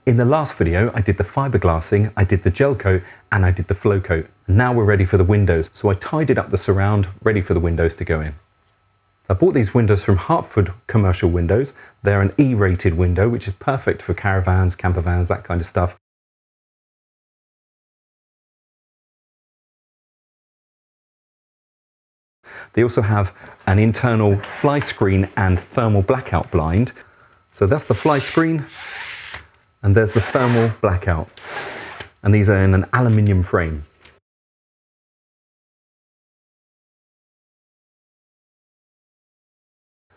In the last video, I did the fiberglassing, I did the gel coat, and I did the flow coat. Now we're ready for the windows, so I tidied up the surround, ready for the windows to go in. I bought these windows from Hartford Commercial Windows. They're an E-rated window, which is perfect for caravans, camper vans, that kind of stuff. They also have an internal fly screen and thermal blackout blind. So that's the fly screen, and there's the thermal blackout. And these are in an aluminium frame.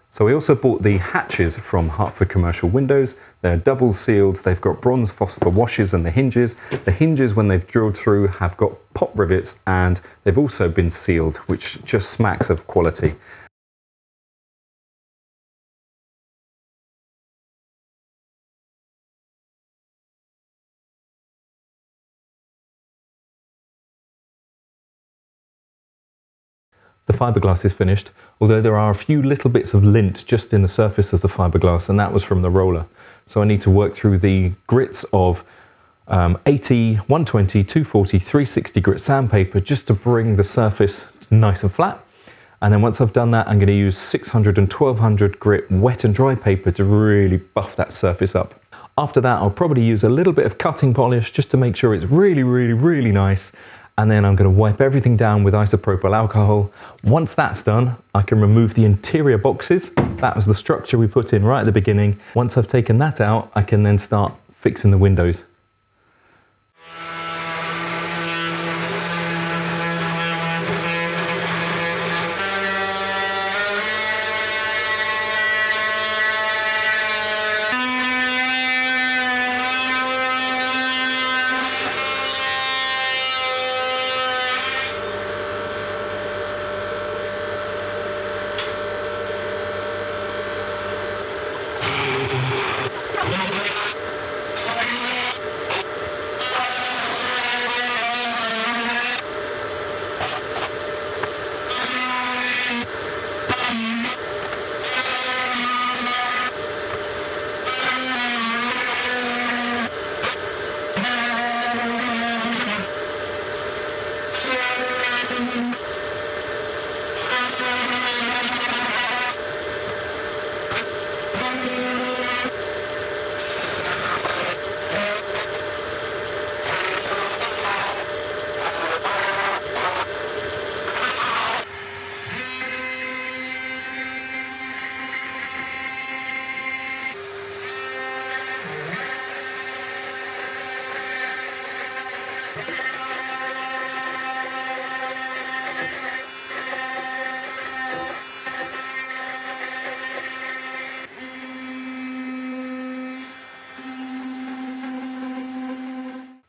So I also bought the hatches from Hartford Commercial Windows. They're double sealed, they've got bronze phosphor washes and the hinges. The hinges, when they've drilled through, have got pop rivets, and they've also been sealed, which just smacks of quality. The fiberglass is finished, although there are a few little bits of lint just in the surface of the fiberglass, and that was from the roller. So I need to work through the grits of 80, 120, 240, 360 grit sandpaper just to bring the surface nice and flat. And then once I've done that, I'm going to use 600 and 1200 grit wet and dry paper to really buff that surface up. After that, I'll probably use a little bit of cutting polish just to make sure it's really nice. And then I'm going to wipe everything down with isopropyl alcohol. Once that's done, I can remove the interior boxes. That was the structure we put in right at the beginning. Once I've taken that out, I can then start fixing the windows.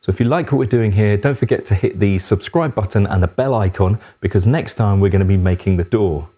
So if you like what we're doing here, don't forget to hit the subscribe button and the bell icon, because next time we're going to be making the door.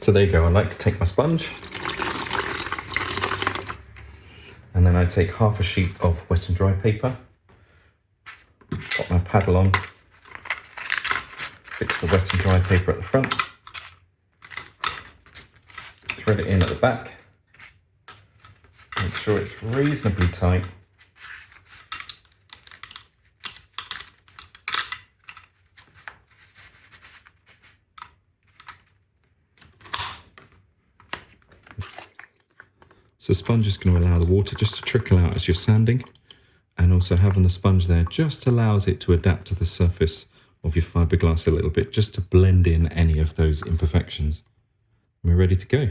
So there you go. I like to take my sponge, and then I take half a sheet of wet and dry paper, pop my paddle on, fix the wet and dry paper at the front, thread it in at the back, make sure it's reasonably tight. So the sponge is going to allow the water just to trickle out as you're sanding, and also having the sponge there just allows it to adapt to the surface of your fiberglass a little bit, just to blend in any of those imperfections. We're ready to go.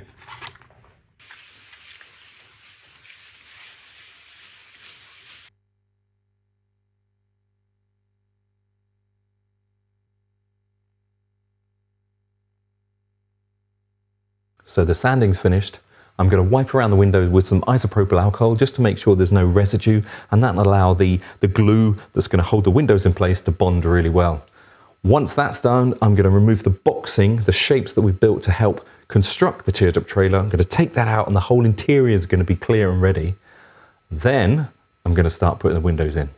So the sanding's finished. I'm going to wipe around the window with some isopropyl alcohol just to make sure there's no residue, and that'll allow the glue that's going to hold the windows in place to bond really well. Once that's done, I'm going to remove the boxing, the shapes that we built to help construct the teardrop trailer. I'm going to take that out and the whole interior is going to be clear and ready. Then I'm going to start putting the windows in.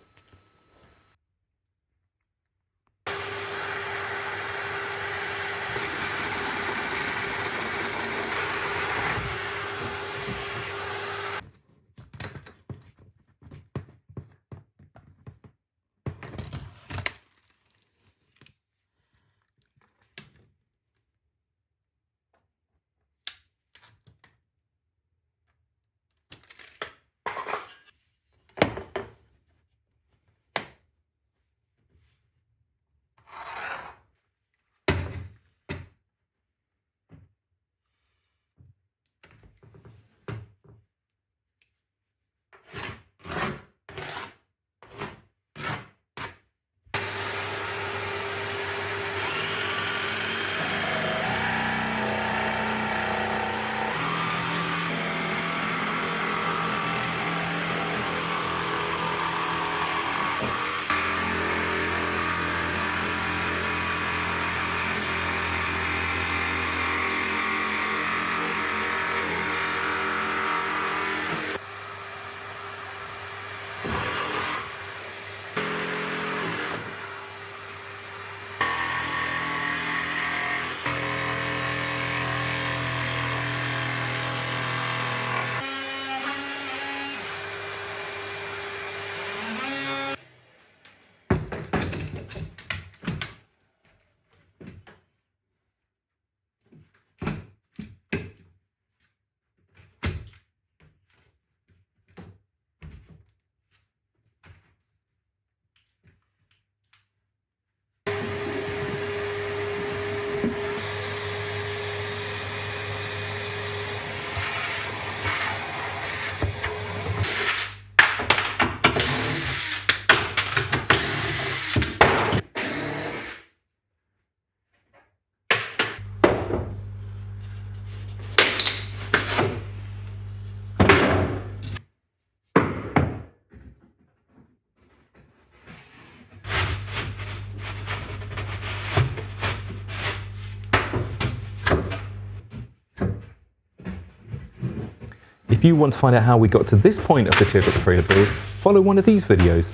If you want to find out how we got to this point of the teardrop trailer build, follow one of these videos.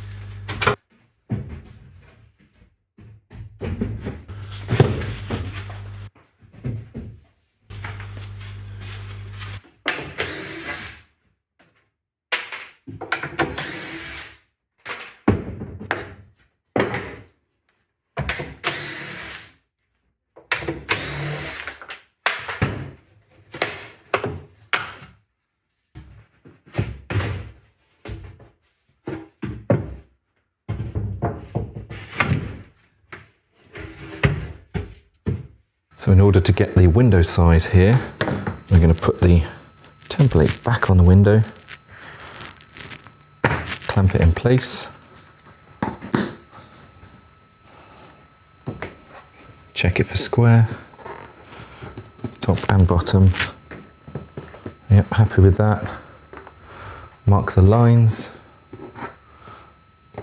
So in order to get the window size here, we're going to put the template back on the window, clamp it in place, check it for square, top and bottom. Yep, happy with that. Mark the lines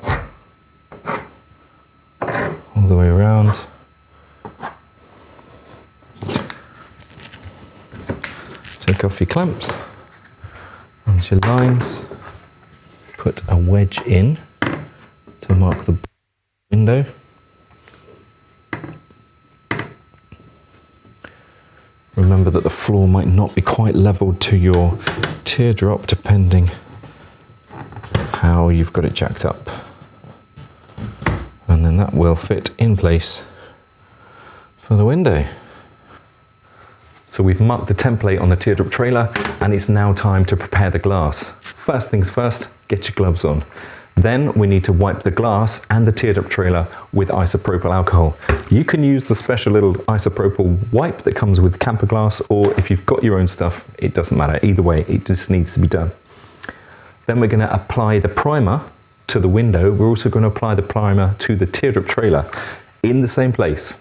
all the way around. Take off your clamps and your lines, put a wedge in to mark the window. Remember that the floor might not be quite leveled to your teardrop depending how you've got it jacked up. And then that will fit in place for the window. So we've marked the template on the teardrop trailer and it's now time to prepare the glass. First things first, get your gloves on. Then we need to wipe the glass and the teardrop trailer with isopropyl alcohol. You can use the special little isopropyl wipe that comes with camper glass, or if you've got your own stuff, it doesn't matter. Either way, it just needs to be done. Then we're going to apply the primer to the window. We're also going to apply the primer to the teardrop trailer in the same place.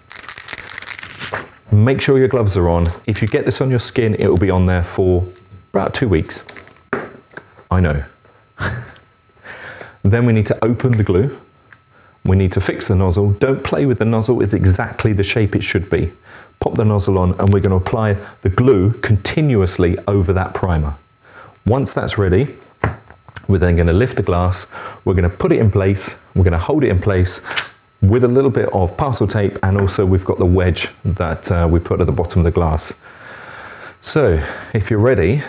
Make sure your gloves are on. If you get this on your skin, it will be on there for about 2 weeks. I know. Then we need to open the glue. We need to fix the nozzle. Don't play with the nozzle, it's exactly the shape it should be. Pop the nozzle on and we're going to apply the glue continuously over that primer. Once that's ready, we're then going to lift the glass, we're going to put it in place, we're going to hold it in place with a little bit of parcel tape, and also we've got the wedge that we put at the bottom of the glass. So if you're ready,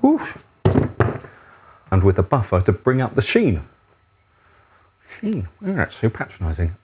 Oof. And with the buffer to bring up the sheen. Oh, that's so patronising.